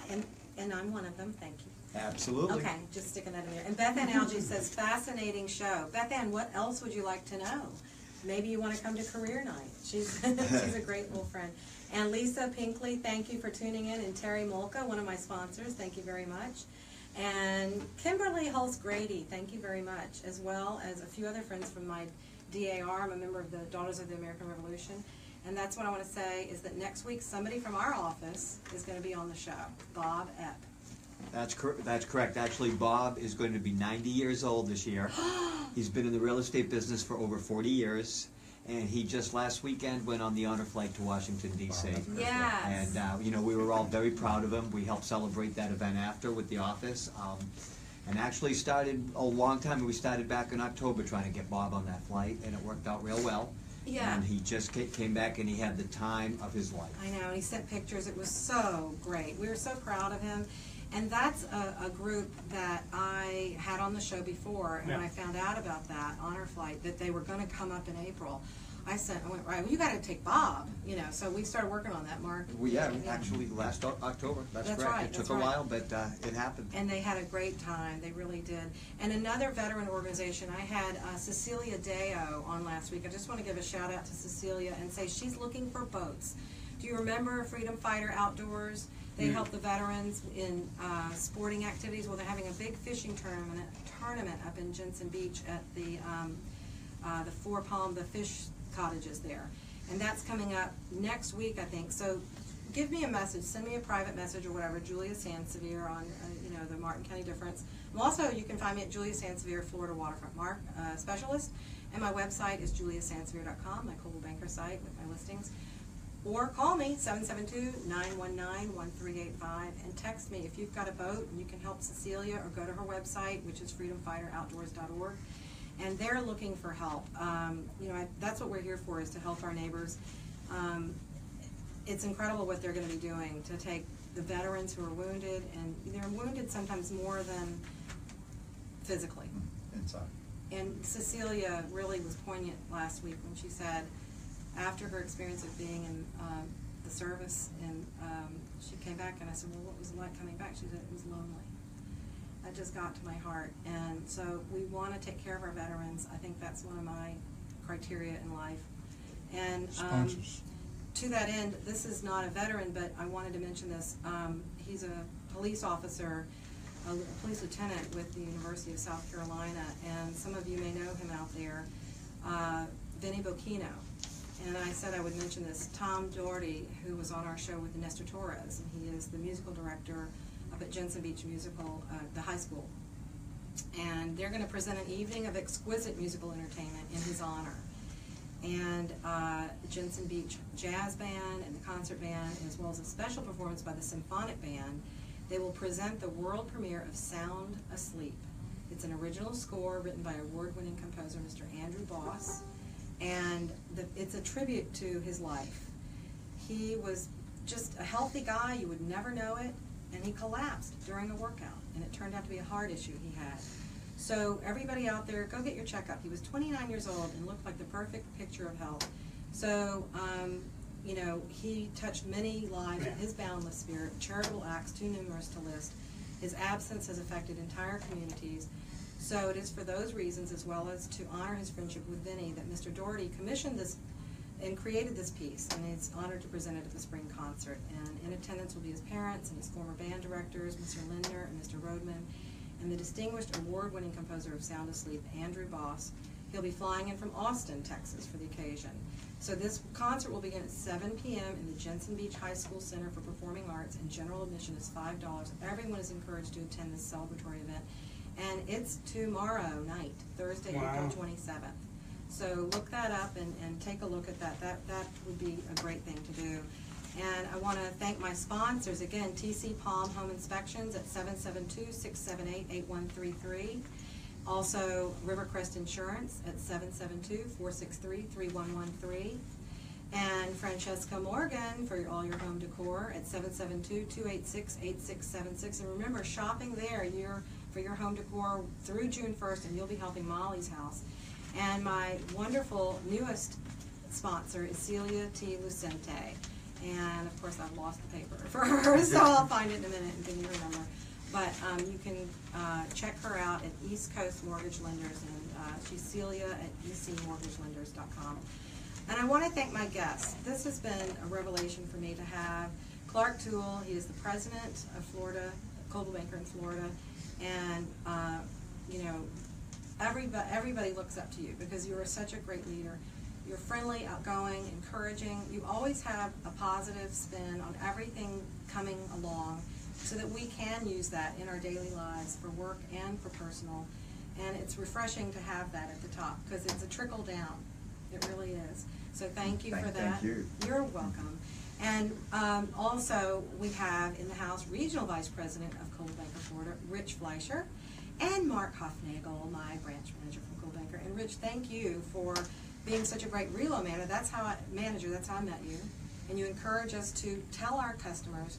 And I'm one of them, thank you. Absolutely. Okay, just sticking that in there. And Beth Ann Algie says, fascinating show. Beth Ann, what else would you like to know? Maybe you want to come to career night. She's a great little friend. And Lisa Pinkley, thank you for tuning in. And Terry Molka, one of my sponsors, thank you very much. And Kimberly Hulse-Grady, thank you very much, as well as a few other friends from my DAR. I'm a member of the Daughters of the American Revolution. And that's what I want to say, is that next week somebody from our office is going to be on the show, Bob Epp. That's correct. Actually, Bob is going to be 90 years old this year. He's been in the real estate business for over 40 years, and he just last weekend went on the honor flight to Washington, D.C. Yes. And, you know, we were all very proud of him. We helped celebrate that event after with the office. And actually started a long time. We started back in October trying to get Bob on that flight, and it worked out real well. Yeah. And he just came back, and he had the time of his life. I know, and he sent pictures. It was so great. We were so proud of him. And that's a group that I had on the show before, and when I found out about that honor flight, that they were going to come up in April, I went, right, well, you got to take Bob, you know, so we started working on that, Mark. Well, yeah, actually last October, that's correct. Right, it took a while, but it happened. And they had a great time, they really did. And another veteran organization, I had Cecilia Deo on last week. I just want to give a shout out to Cecilia and say she's looking for boats. Do you remember Freedom Fighter Outdoors? They help the veterans in sporting activities. Well, they're having a big fishing tournament up in Jensen Beach at the Four Palm, the fish cottages there. And that's coming up next week, I think. So give me a message, send me a private message or whatever, Julia Sansevere on you know, the Martin County Difference. Also, you can find me at Julia Sansevere, Florida Waterfront Specialist. And my website is juliasansevere.com, my Coldwell Banker site with my listings. or call me, 772-919-1385, and text me if you've got a boat and you can help Cecilia, or go to her website, which is freedomfighteroutdoors.org, and they're looking for help. That's what we're here for, is to help our neighbors. It's incredible what they're going to be doing to take the veterans who are wounded, and they're wounded sometimes more than physically. Inside. And Cecilia really was poignant last week when she said, after her experience of being in the service, and she came back, and I said, well, what was it like coming back? She said, it was lonely. That just got to my heart. And so we want to take care of our veterans. I think that's one of my criteria in life. And to that end, this is not a veteran, but I wanted to mention this. He's a police officer, a police lieutenant with the University of South Carolina, and some of you may know him out there, Vinny Bocchino. And I said I would mention this. Tom Doherty, who was on our show with Nestor Torres, and he is the musical director up at Jensen Beach Musical, the high school. And they're going to present an evening of exquisite musical entertainment in his honor. And the Jensen Beach Jazz Band and the concert band, as well as a special performance by the symphonic band, they will present the world premiere of Sound Asleep. It's an original score written by award-winning composer Mr. Andrew Boss, and it's a tribute to his life. He was just a healthy guy, you would never know it, and he collapsed during a workout, and it turned out to be a heart issue he had. So everybody out there, go get your checkup. He was 29 years old and looked like the perfect picture of health. So, he touched many lives with his boundless spirit, charitable acts too numerous to list. His absence has affected entire communities. So it is for those reasons, as well as to honor his friendship with Vinny, that Mr. Doherty commissioned this and created this piece, and he's honored to present it at the spring concert. And in attendance will be his parents and his former band directors, Mr. Lindner and Mr. Rodman, and the distinguished award-winning composer of Sound Asleep, Andrew Boss. He'll be flying in from Austin, Texas for the occasion. So this concert will begin at 7 p.m. in the Jensen Beach High School Center for Performing Arts, and general admission is $5. Everyone is encouraged to attend this celebratory event. And it's tomorrow night, Thursday, April 27th. So look that up and take a look at that. That would be a great thing to do. And I want to thank my sponsors. Again, TC Palm Home Inspections at 772-678-8133. Also, Rivercrest Insurance at 772-463-3113. And Francesca Morgan for all your home decor at 772-286-8676. And remember, shopping there for your home decor through June 1st, and you'll be helping Molly's house. And my wonderful newest sponsor is Celia T. Lucente. And of course, I've lost the paper for her, so I'll find it in a minute and give you her number. But you can check her out at East Coast Mortgage Lenders, and she's Celia at ecmortgagelenders.com. And I want to thank my guests. This has been a revelation for me to have Clark Toole. He is the president of Florida, Coldwell Banker in Florida, and everybody looks up to you because you are such a great leader. You're friendly, outgoing, encouraging. You always have a positive spin on everything coming along, so that we can use that in our daily lives for work and for personal. And it's refreshing to have that at the top because it's a trickle down. It really is. So thank you for that. Thank you. You're welcome. And also we have in the house Regional Vice President of Coldwell Banker, Florida, Rich Fleischer, and Mark Hufnagel, my branch manager from Coldwell Banker. And Rich, thank you for being such a great relo manager. That's how I met you. And you encourage us to tell our customers,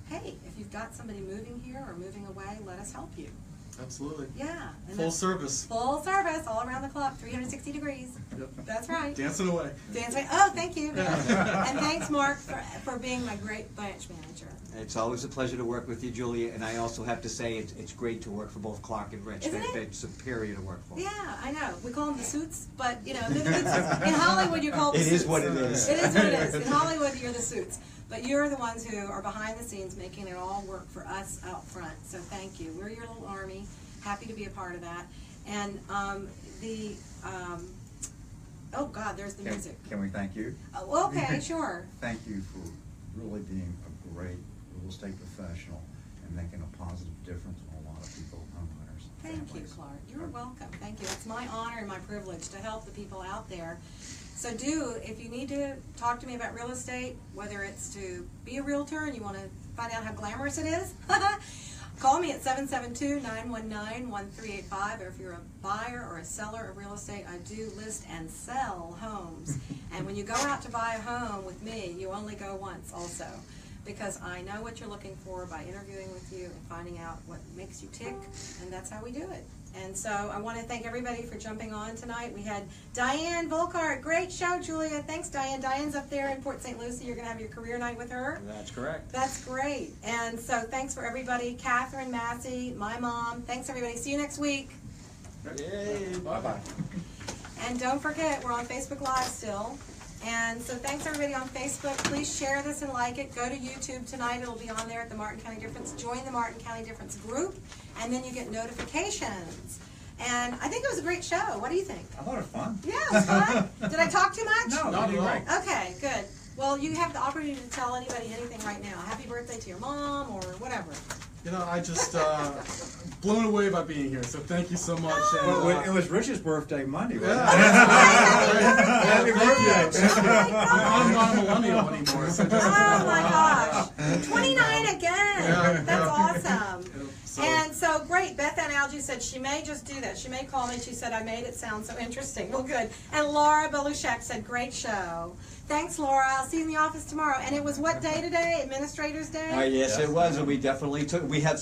hey, if you've got somebody moving here or moving away, let us help you. Absolutely. Yeah. Full service. Full service, all around the clock, 360 degrees. Yep. That's right. Dancing away. Dancing. Oh, thank you. And thanks, Mark, for being my great branch manager. It's always a pleasure to work with you, Julia, and I also have to say it's great to work for both Clark and Rich. Isn't it? It's superior to work for. Yeah, I know. We call them the suits, but in Hollywood you call them the suits. It is what it is. It is what it is. In Hollywood you're the suits. But you're the ones who are behind the scenes making it all work for us out front. So thank you. We're your little army. Happy to be a part of that. And oh God, there's the music. Can we thank you? Oh, okay, sure. Thank you for really being a great real estate professional and making a positive difference on a lot of people, homeowners. Thank you, Clark. You're welcome. Thank you. It's my honor and my privilege to help the people out there. So if you need to talk to me about real estate, whether it's to be a realtor and you want to find out how glamorous it is, call me at 772-919-1385, or if you're a buyer or a seller of real estate, I do list and sell homes. And when you go out to buy a home with me, you only go once also, because I know what you're looking for by interviewing with you and finding out what makes you tick, and that's how we do it. And so I want to thank everybody for jumping on tonight. We had Diane Volkart. Great show, Julia. Thanks, Diane. Diane's up there in Port St. Lucie. You're going to have your career night with her. That's correct. That's great. And so thanks for everybody. Catherine, Massey, my mom. Thanks, everybody. See you next week. Yay. Bye-bye. And don't forget, we're on Facebook Live still. And so thanks everybody on Facebook. Please share this and like it. Go to YouTube tonight. It'll be on there at the Martin County Difference. Join the Martin County Difference group, and then you get notifications. And I think it was a great show. What do you think? I thought it was fun. Yeah, it was fun. Did I talk too much? No, Not you did at all. great. Okay, good. Well, you have the opportunity to tell anybody anything right now. Happy birthday to your mom or whatever. You know, I just blown away by being here. So thank you so much. Well, And, it was Rich's birthday Monday, wasn't yeah. Happy birthday. I'm not a millennial anymore. So just, Oh my gosh. 29 again. Yeah, That's yeah. awesome. So- And so great, Beth Ann Algie said she may just do that. She may call me. She said, I made it sound so interesting. Well, good. And Laura Belushak said, great show. Thanks, Laura. I'll see you in the office tomorrow. And it was what day today? Administrator's Day? Yes, it was, and we definitely took. We have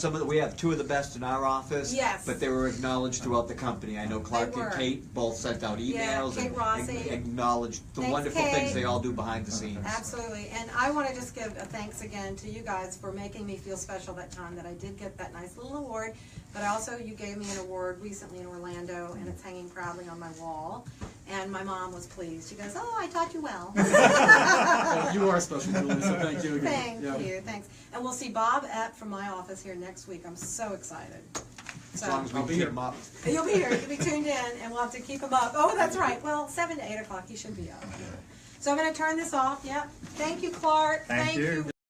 two of the best in our office. Yes. But they were acknowledged throughout the company. I know Clark They were. and Kate both sent out emails Kate and Rossi. acknowledged the Thanks, wonderful Kate. things they all do behind the scenes. Absolutely. And I want to just give a thanks again to you guys for making me feel special that time that I did get that nice little award. But also, you gave me an award recently in Orlando, and it's hanging proudly on my wall. And my mom was pleased. She goes, oh, I taught you well. Well, you are special, Julie, so thank you again. Thank Yeah. you. Thanks. And we'll see Bob Epp from my office here next week. I'm so excited. As long as we I'll be keep here. them up. You'll be here. You'll be tuned in, and we'll have to keep him up. Oh, that's right. Well, 7 to 8 o'clock, he should be up. So I'm going to turn this off. Yep. Thank you, Clark. Thank you.